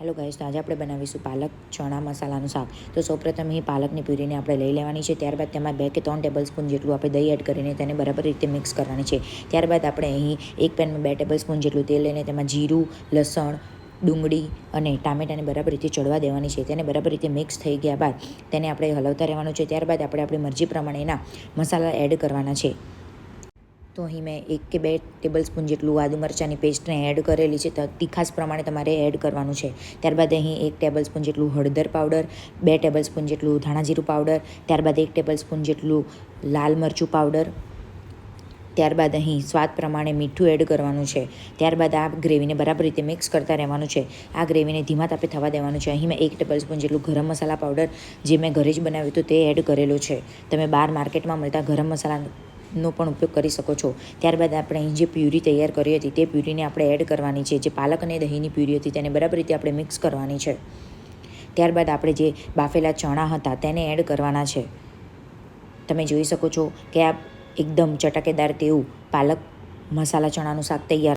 Hello guys, તો આજે આપણે બનાવીશું પાલક ચણા મસાલાનું શાક. તો સૌપ્રથમ અહીં પાલકની પ્યુરીને આપણે લઈ લેવાની છે. ત્યારબાદ તેમાં 2 કે 3 ટેબલસ્પૂન જેટલું આપણે દહીં એડ કરીને તેને બરાબર રીતે મિક્સ કરવાની છે. ત્યારબાદ આપણે અહીં એક પેનમાં 2 ટેબલસ્પૂન જેટલું તેલ લઈને તેમાં જીરું, લસણ, ડુંગળી અને ટામેટાને બરાબર રીતે ચડવા દેવાની છે. તેને બરાબર રીતે મિક્સ થઈ ગયા બાદ તેને આપણે હલાવતા રહેવાનું છે. ત્યારબાદ આપણે આપણી મરજી પ્રમાણેના મસાલા એડ કરવાના છે. તો અહીં મેં 1 કે 2 ટેબલસ્પૂન જેટલું આદુ મરચાંની પેસ્ટને એડ કરેલી છે. તો તીખાસ પ્રમાણે તમારે એડ કરવાનું છે. ત્યારબાદ અહીં 1 ટેબલસ્પૂન જેટલું હળદર પાવડર, 2 ટેબલસ્પૂન જેટલું ધાણા જીરું પાવડર, ત્યારબાદ 1 ટેબલસ્પૂન જેટલું લાલ મરચું પાવડર, ત્યારબાદ અહીં સ્વાદ પ્રમાણે મીઠું એડ કરવાનું છે. ત્યારબાદ આ ગ્રેવીને બરાબર રીતે મિક્સ કરતા રહેવાનું છે. આ ગ્રેવીને ધીમા તાપે થવા દેવાનું છે. અહીં મેં 1 ટેબલસ્પૂન જેટલું ગરમ મસાલા પાવડર, જે મેં ઘરે જ બનાવ્યું હતું, તે એડ કરેલો છે. તમે બહાર માર્કેટમાં મળતા ગરમ મસાલાનો પણ ઉપયોગ કરી શકો છો. ત્યારબાદ આપણે અહીં જે પ્યુરી તૈયાર કરી હતી તે પ્યુરીને આપણે એડ કરવાની છે. જે પાલક અને દહીંની પ્યુરી હતી તેને બરાબર રીતે આપણે મિક્સ કરવાની છે. ત્યારબાદ આપણે જે બાફેલા ચણા હતા તેને એડ કરવાના છે. તમે જોઈ શકો છો કે આ એકદમ ચટાકેદાર તેવું પાલક મસાલા ચણાનું શાક તૈયાર